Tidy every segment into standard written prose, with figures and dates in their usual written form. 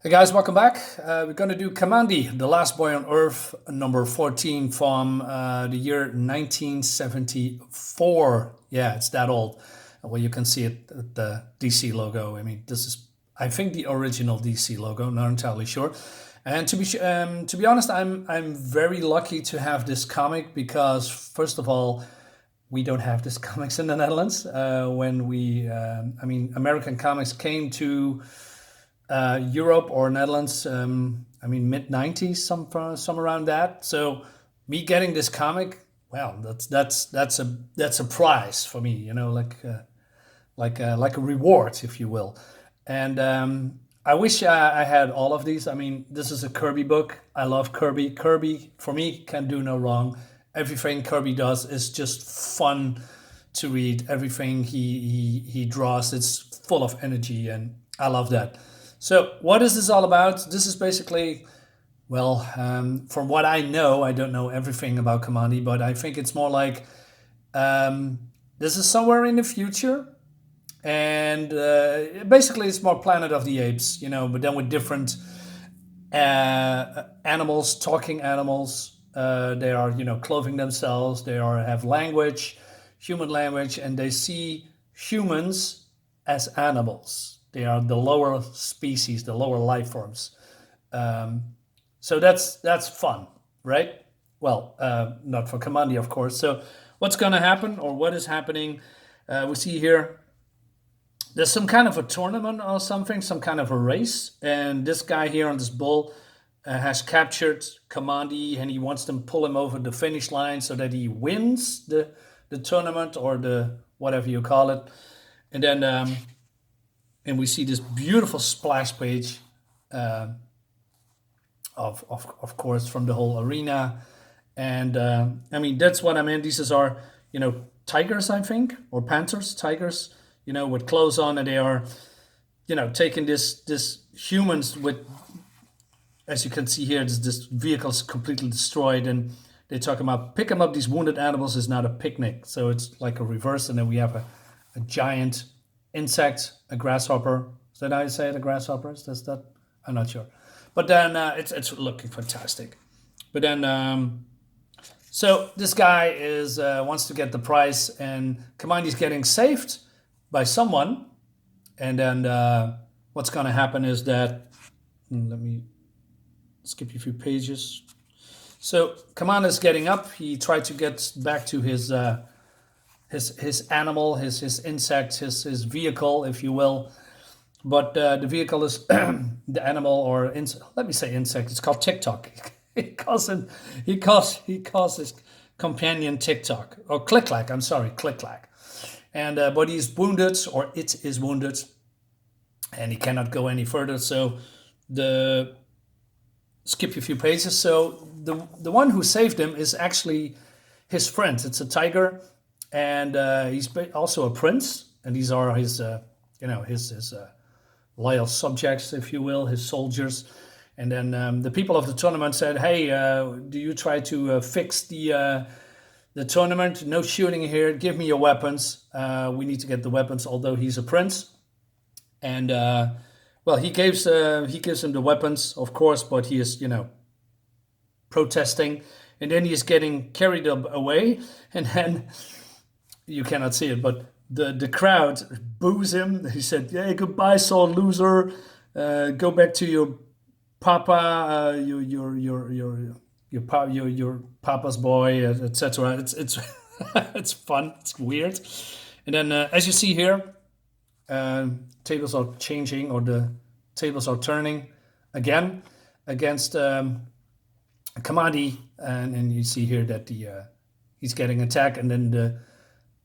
Hey guys, welcome back. We're going to do Kamandi, the last boy on Earth, number 14 from the year 1974. Yeah, it's that old. Well, you can see it, the DC logo. I mean, this is, I think, the original DC logo. Not entirely sure. And to be honest, I'm very lucky to have this comic because, first of all, we don't have this comics in the Netherlands. American comics came to Europe or Netherlands. Mid '90s, some around that. So me getting this comic, well, that's a prize for me. Like a reward, if you will. And I wish I had all of these. I mean, this is a Kirby book. I love Kirby. Kirby for me can do no wrong. Everything Kirby does is just fun to read. Everything he draws, it's full of energy, and I love that. So, what is this all about? This is basically, well, from what I know, I don't know everything about Kamandi, but I think it's more like this is somewhere in the future, and basically it's more Planet of the Apes, but then with different animals, talking animals. They are, clothing themselves. They have language, human language, and they see humans as animals. They are the lower species, the lower life forms. So that's fun, right? Well, not for Kamandi, of course. So what's going to happen, or what is happening? We see here there's some kind of a tournament or something, some kind of a race, and this guy here on this bull has captured Kamandi, and he wants them to pull him over the finish line so that he wins the tournament, or the whatever you call it. And then and we see this beautiful splash page of course, from the whole arena. And that's what I meant. These are tigers, I think, or panthers, tigers, with clothes on, and they are taking this humans with, as you can see here, this vehicle's completely destroyed, and they talk about picking up these wounded animals is not a picnic. So it's like a reverse, and then we have a giant insect, a grasshopper. Is that how you say it? A grasshopper? Is that? I'm not sure. But then it's looking fantastic. But then so this guy is wants to get the prize, and Kamandi's getting saved by someone. And then what's going to happen is that, let me skip a few pages. So Kamandi is getting up. He tried to get back to his animal, his insect, his vehicle, if you will. But the vehicle is the animal, or let me say insect. It's called TikTok. He calls his companion TikTok, or Kliklik. I'm sorry, Kliklik. And but he's wounded, or it is wounded, and he cannot go any further. So skip a few pages. So the one who saved him is actually his friend. It's a tiger, and he's also a prince. And these are his his loyal subjects, if you will, his soldiers. And then the people of the tournament said, "Hey, do you try to fix the tournament? No shooting here. Give me your weapons. We need to get the weapons." Although he's a prince, and well, he gives him the weapons, of course, but he is protesting, and then he is getting carried away, and then you cannot see it, but the crowd boos him. He said, "Hey, goodbye, sore loser. Go back to your papa, your papa's boy, etc." It's it's fun. It's weird. And then as you see here, tables are changing, or the tables are turning again against Kamandi, and you see here that he's getting attacked, and then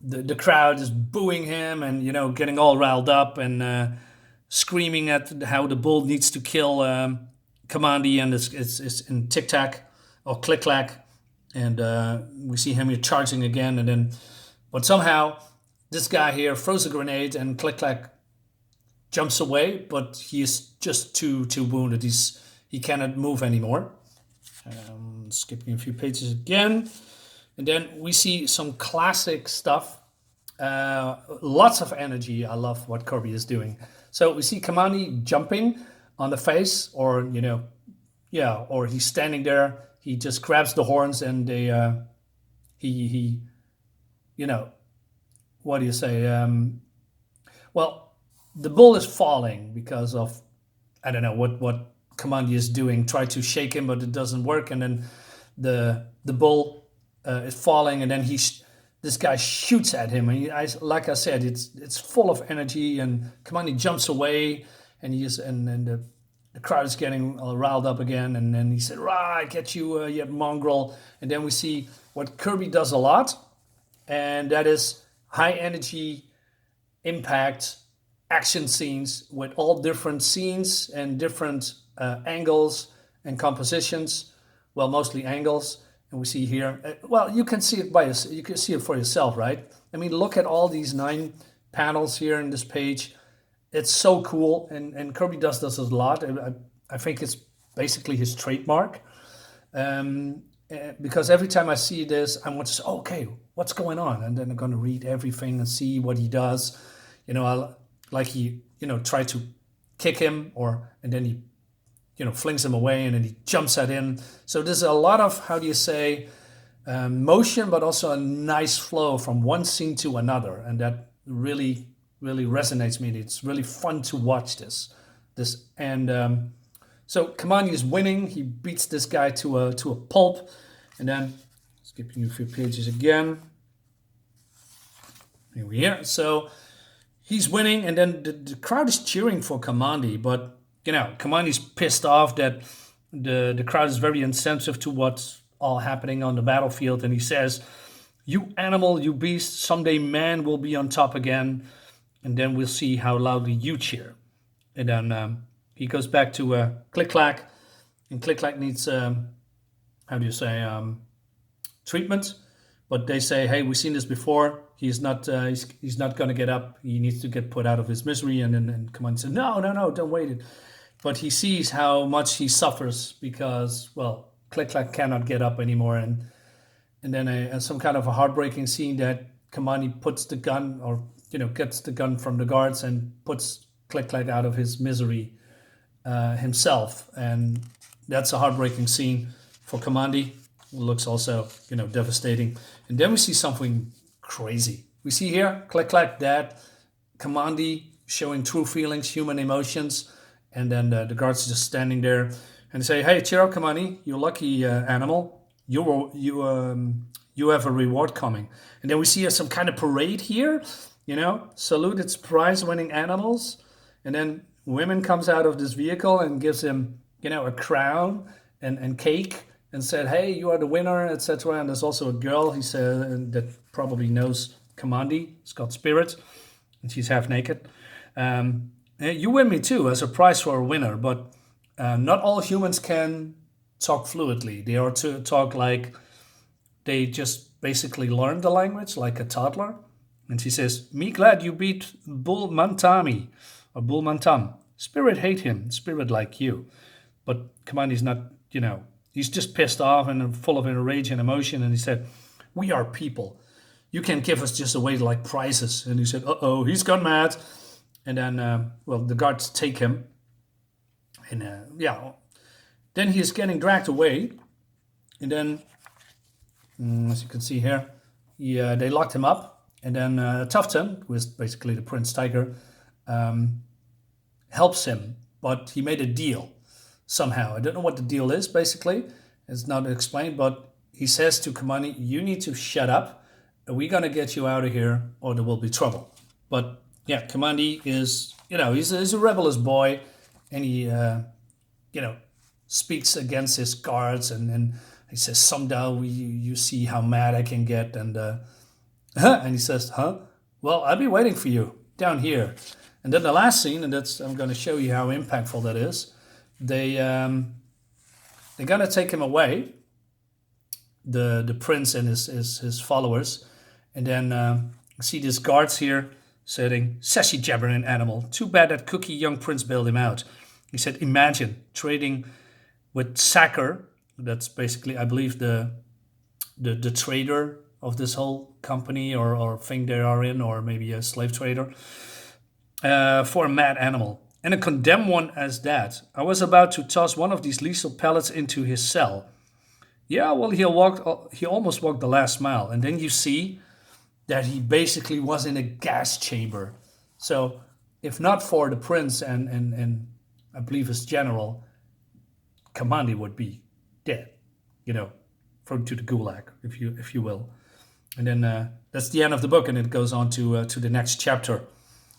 the crowd is booing him, and getting all riled up, and screaming at how the bull needs to kill Kamandi, and it's in tic tac or click clack, and we see him here charging again, and then but somehow this guy here throws a grenade, and click clack jumps away, but he is just too wounded. He cannot move anymore. Skipping a few pages again. And then we see some classic stuff. Lots of energy. I love what Kirby is doing. So we see Kamandi jumping on the face, or yeah, or he's standing there. He just grabs the horns and he you know what do you say? Well, the bull is falling because of, I don't know what Kamandi is doing. Try to shake him, but it doesn't work. And then the bull is falling, and then this guy shoots at him. And like I said, it's full of energy. And Kamandi jumps away, and and the crowd is getting all riled up again. And then he said, "Rah, I get you, you mongrel." And then we see what Kirby does a lot, and that is high energy impact action scenes with all different scenes and different angles and compositions. Well, mostly angles. And we see here, well, you can see it you can see it for yourself, right? I mean, look at all these 9 panels here in this page. It's so cool, and Kirby does this a lot. I think it's basically his trademark. Because every time I see this, I want to say, okay, what's going on? And then I'm going to read everything and see what he does. Like he, tried to kick him, and then he, flings him away, and then he jumps at him. So there's a lot of, how do you say, motion, but also a nice flow from one scene to another. And that really, really resonates me. It's really fun to watch this. So Kamandi is winning. He beats this guy to a pulp. And then, skipping a few pages again. Here we are. So he's winning, and then the crowd is cheering for Kamandi. But, Kamandi's pissed off that the crowd is very insensitive to what's all happening on the battlefield. And he says, "You animal, you beast, someday man will be on top again. And then we'll see how loudly you cheer." And then he goes back to Kliklik, and Kliklik needs, how do you say, treatment. But they say, "Hey, we've seen this before. He's not going to get up. He needs to get put out of his misery." And then Kamandi says, "No, don't wait it." But he sees how much he suffers because, well, Kliklik cannot get up anymore. And then some kind of a heartbreaking scene that Kamandi puts the gun, or gets the gun from the guards and puts Kliklik out of his misery himself. And that's a heartbreaking scene for Kamandi. It looks also, devastating. And then we see something crazy. We see here Kliklik dead, Kamandi showing true feelings, human emotions, and then the guards just standing there and say, "Hey, cheer up, Kamandi, you lucky animal. You have a reward coming." And then we see some kind of parade here, saluted prize-winning animals, and then women comes out of this vehicle and gives him, a crown and cake, and said, "Hey, you are the winner," etc. And there's also a girl, he said, that probably knows Kamandi. It's got spirit, and she's half naked. You win me too as a prize for a winner, but not all humans can talk fluently. They are to talk like they just basically learn the language like a toddler. And she says, "Me glad you beat Bull Bantami, or Bull Bantam. Spirit hate him, spirit like you." But Kamandi's not, he's just pissed off and full of rage and emotion. And he said, "We are people. You can't give us just away like prizes." And he said, "Uh-oh, he's gone mad." And then, the guards take him. And then he is getting dragged away. And then, as you can see here, they locked him up. And then Tufton, who is basically the Prince Tiger, helps him. But he made a deal somehow. I don't know what the deal is, basically. It's not explained. But he says to Kamandi, "You need to shut up. We're going to get you out of here, or there will be trouble." But yeah, Kamandi is, he's a rebellious boy, and he, speaks against his guards, and he says, "Someday you see how mad I can get," and and he says, "Huh? Well, I'll be waiting for you down here." And then the last scene, and I'm going to show you how impactful that is. They're gonna take him away, the prince and his followers, and then see these guards here saying, "Sassy jabbering animal. Too bad that cookie young prince bailed him out." He said, "Imagine trading with Sacker." That's basically, I believe, the trader of this whole company or thing they are in, or maybe a slave trader, for a mad animal. and a condemned one as that. I was about to toss one of these lethal pellets into his cell. Yeah, well, he almost walked the last mile, and then you see that he basically was in a gas chamber. So, if not for the prince and I believe his general, Kamandi would be dead, you know, thrown to the gulag, if you will. And then that's the end of the book, and it goes on to the next chapter.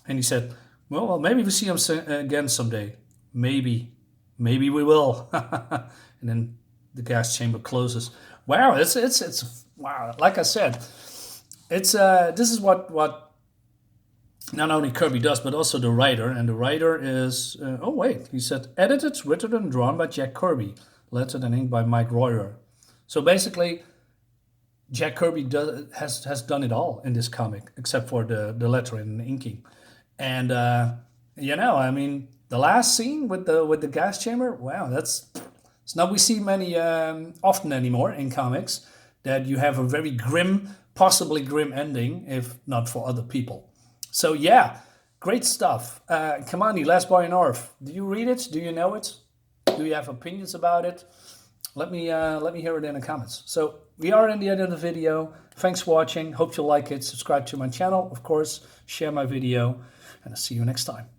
And he said, "Well, maybe we see him again someday. Maybe we will." And then the gas chamber closes. Wow, it's wow. Like I said, it's this is what not only Kirby does, but also the writer. And the writer is oh wait, he said edited, written, and drawn by Jack Kirby, lettered and inked by Mike Royer. So basically, Jack Kirby has done it all in this comic, except for the lettering and the inking. And I mean, the last scene with the gas chamber. Wow, it's not we see many often anymore in comics, that you have a very grim, possibly grim ending, if not for other people. So yeah, great stuff. Kamandi, Last Boy on Earth. Do you read it? Do you know it? Do you have opinions about it? Let me hear it in the comments. So we are in the end of the video. Thanks for watching. Hope you like it. Subscribe to my channel, of course. Share my video, and I'll see you next time.